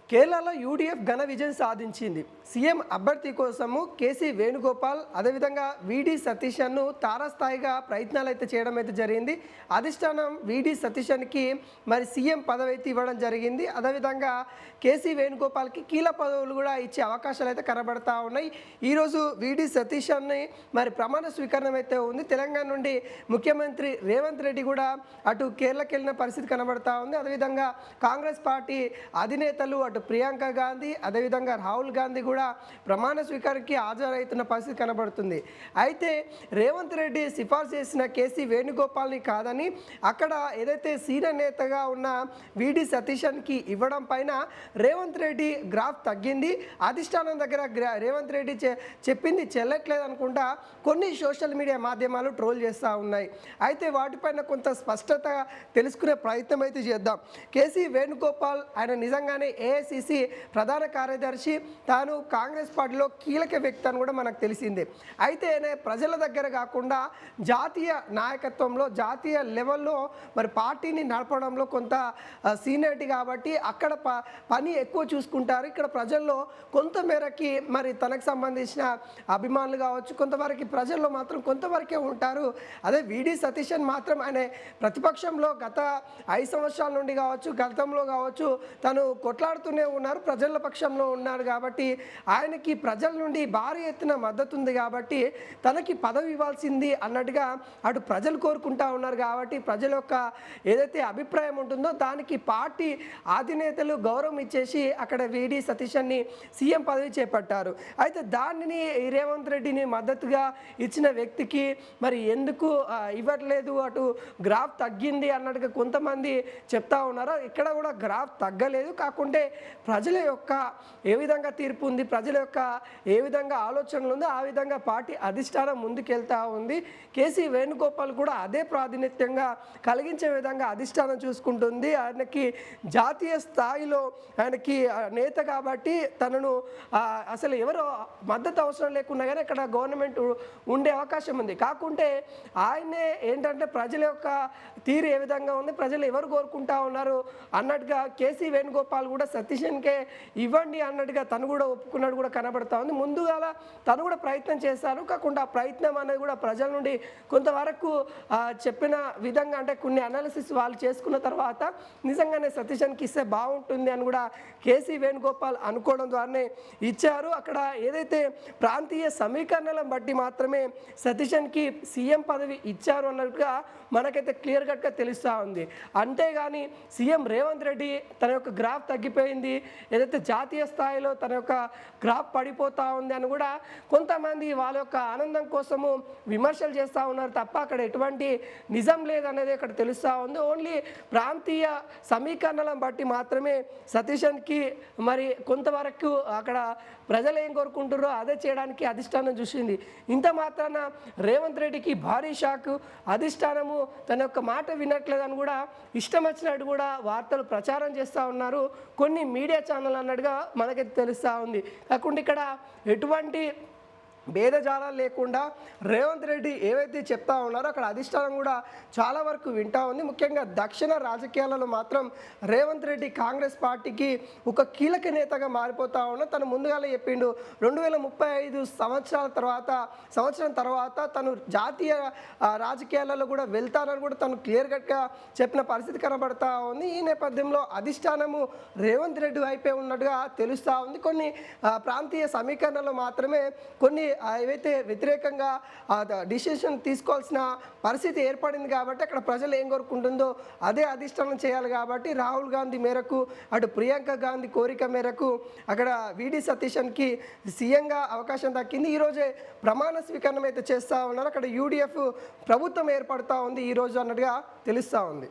కేరళలో యూడీఎఫ్ ఘన విజయం సాధించింది. సీఎం అభ్యర్థి కోసము కేసీ వేణుగోపాల్ అదేవిధంగా వీడి సతీషన్ను తారాస్థాయిగా ప్రయత్నాలు అయితే చేయడం అయితే జరిగింది. అధిష్టానం వీడి సతీషన్కి మరి సీఎం పదవి అయితే ఇవ్వడం జరిగింది. అదేవిధంగా కేసీ వేణుగోపాల్కి కీలక పదవులు కూడా ఇచ్చే అవకాశాలు అయితే కనబడతా ఉన్నాయి. ఈరోజు వీడి సతీషన్ని మరి ప్రమాణ స్వీకరణ అయితే ఉంది. తెలంగాణ నుండి ముఖ్యమంత్రి రేవంత్ రెడ్డి కూడా అటు కేరళకి వెళ్ళిన పరిస్థితి కనబడతా ఉంది. అదేవిధంగా కాంగ్రెస్ పార్టీ అధినేతలు అటు ప్రియాంక గాంధీ అదేవిధంగా రాహుల్ గాంధీ కూడా ప్రమాణ స్వీకారానికి హాజరవుతున్న పరిస్థితి కనబడుతుంది. అయితే రేవంత్ రెడ్డి సిఫార్సు చేసిన కేసీ వేణుగోపాల్ని కాదని అక్కడ ఏదైతే సీనియర్ నేతగా ఉన్న వీడి సతీషన్కి ఇవ్వడం పైన రేవంత్ రెడ్డి గ్రాఫ్ తగ్గింది. అధిష్టానం దగ్గర రేవంత్ రెడ్డి చెప్పింది చెల్లట్లేదు అనుకుంటా కొన్ని సోషల్ మీడియా మాధ్యమాలు ట్రోల్ చేస్తూ ఉన్నాయి. అయితే వాటిపైన కొంత స్పష్టత తెలుసుకునే ప్రయత్నం అయితే చేద్దాం. కేసీ వేణుగోపాల్ ఆయన నిజంగానే ఏఐసిసి ప్రధాన కార్యదర్శి, తాను కాంగ్రెస్ పార్టీలో కీలక వ్యక్తి అని కూడా మనకు తెలిసిందే. అయితే ప్రజల దగ్గర కాకుండా జాతీయ నాయకత్వంలో జాతీయ లెవెల్లో మరి పార్టీని నడపడంలో కొంత సీనియారిటీ కాబట్టి అక్కడ పని ఎక్కువ చూసుకుంటారు. ఇక్కడ ప్రజల్లో కొంతమేరకి మరి తనకు సంబంధించిన అభిమానులు కావచ్చు, కొంతవరకు ప్రజల్లో మాత్రం కొంతవరకే ఉంటారు. అదే వీడి సతీశన్ మాత్రం ఆయన ప్రతిపక్షంలో గత 5 సంవత్సరాల నుండి కావచ్చు, గతంలో కావచ్చు తను కొట్లాడుతూనే ఉన్నారు, ప్రజల పక్షంలో ఉన్నారు. కాబట్టి ఆయనకి ప్రజల నుండి భారీ ఎత్తున మద్దతు ఉంది కాబట్టి తనకి పదవి ఇవ్వాల్సింది అన్నట్టుగా అటు ప్రజలు కోరుకుంటా ఉన్నారు. కాబట్టి ప్రజల యొక్క ఏదైతే అభిప్రాయం ఉంటుందో దానికి పార్టీ అధినేతలు గౌరవం ఇచ్చేసి అక్కడ వీడి సతీషన్ని సీఎం పదవి చేపట్టారు. అయితే దానిని రేవంత్ రెడ్డిని మద్దతుగా ఇచ్చిన వ్యక్తికి మరి ఎందుకు ఇవ్వట్లేదు, అటు గ్రాఫ్ తగ్గింది అన్నట్టుగా కొంతమంది చెప్తా ఉన్నారు. ఇక్కడ కూడా గ్రాఫ్ తగ్గలేదు, కాకుంటే ప్రజల యొక్క ఏ విధంగా తీర్పు ఉంది, ప్రజల యొక్క ఏ విధంగా ఆలోచనలు ఉందో ఆ విధంగా పార్టీ అధిష్టానం ముందుకెళ్తా ఉంది. కేసీ వేణుగోపాల్ కూడా అదే ప్రాతినిధ్యంగా కలిగించే విధంగా అధిష్టానం చూసుకుంటుంది. ఆయనకి జాతీయ స్థాయిలో ఆయనకి నేత కాబట్టి తనను అసలు ఎవరు మద్దతు అవసరం లేకున్నా కానీ ఇక్కడ గవర్నమెంట్ ఉండే అవకాశం ఉంది. కాకుంటే ఆయనే ఏంటంటే ప్రజల యొక్క తీరు ఏ విధంగా ఉంది, ప్రజలు ఎవరు కోరుకుంటా ఉన్నారు అన్నట్టుగా కేసీ వేణుగోపాల్ కూడా సతీషన్కే ఇవ్వండి అన్నట్టుగా తను కూడా ఒప్పుకున్నాడు కూడా కనబడతా ఉంది. ముందుగా తను కూడా ప్రయత్నం చేశారు, కాకుండా ఆ ప్రయత్నం అనేది కూడా ప్రజల నుండి కొంతవరకు చెప్పిన విధంగా అంటే కొన్ని అనాలిసిస్ వాళ్ళు చేసుకున్న తర్వాత నిజంగానే సతీషన్కి ఇస్తే బాగుంటుంది అని కూడా కేసీ వేణుగోపాల్ అనుకోవడం ద్వారానే ఇచ్చారు. అక్కడ ఏదైతే ప్రాంతీయ సమీకరణలను బట్టి మాత్రమే సతీషన్కి సీఎం పదవి ఇచ్చారు అన్నట్టుగా మనకైతే క్లియర్ కట్గా తెలుస్తూ ఉంది. అంతేగాని సీఎం రేవంత్ రెడ్డి తన యొక్క గ్రాఫ్ తగ్గిపోయింది, ఏదైతే జాతీయ స్థాయిలో తన యొక్క గ్రాఫ్ పడిపోతూ ఉంది అని కూడా కొంతమంది వాళ్ళ యొక్క ఆనందం కోసము విమర్శలు చేస్తూ ఉన్నారు తప్ప అక్కడ ఎటువంటి నిజం లేదనేది అక్కడ తెలుస్తూ ఉంది. ఓన్లీ ప్రాంతీయ సమీకరణలను బట్టి మాత్రమే సతీషన్కి మరి కొంతవరకు అక్కడ ప్రజలు ఏం కోరుకుంటారో అదే చేయడానికి అధిష్టానం చూసింది. ఇంత మాత్రాన రేవంత్ రెడ్డికి భారీ షాక్, అధిష్టానము తన యొక్క మాట వినట్లేదని కూడా ఇష్టం వచ్చినట్టు కూడా వార్తలు ప్రచారం చేస్తూ ఉన్నారు కొన్ని మీడియా ఛానల్ అన్నట్టుగా మనకైతే తెలుస్తూ ఉంది. కాకుండా ఇక్కడ ఎటువంటి భేదజాలాలు లేకుండా రేవంత్ రెడ్డి ఏవైతే చెప్తా ఉన్నారో అక్కడ అధిష్టానం కూడా చాలా వరకు వింటా ఉంది. ముఖ్యంగా దక్షిణ రాజకీయాలలో మాత్రం రేవంత్ రెడ్డి కాంగ్రెస్ పార్టీకి ఒక కీలక నేతగా మారిపోతా ఉన్నా. తను ముందుగానే చెప్పిండు 2035 సంవత్సరం తర్వాత తను జాతీయ రాజకీయాలలో కూడా వెళ్తానని కూడా తను క్లియర్ కట్గా చెప్పిన పరిస్థితి కనబడతా ఉంది. ఈ నేపథ్యంలో అధిష్టానము రేవంత్ రెడ్డి వైపే ఉన్నట్టుగా తెలుస్తూ ఉంది. కొన్ని ప్రాంతీయ సమీకరణలో మాత్రమే కొన్ని ఏవైతే వ్యతిరేకంగా డిసిషన్ తీసుకోవాల్సిన పరిస్థితి ఏర్పడింది కాబట్టి అక్కడ ప్రజలు ఏం కోరుకుంటుందో అదే అధిష్టానం చేయాలి. కాబట్టి రాహుల్ గాంధీ మేరకు అటు ప్రియాంక గాంధీ కోరిక మేరకు అక్కడ వీడి సతీషన్కి సీఎంగా అవకాశం దక్కింది. ఈరోజే ప్రమాణ స్వీకరణ అయితే చేస్తూ ఉన్నారు. అక్కడ యూడీఎఫ్ ప్రభుత్వం ఏర్పడుతూ ఉంది ఈరోజు అన్నట్టుగా తెలుస్తూ ఉంది.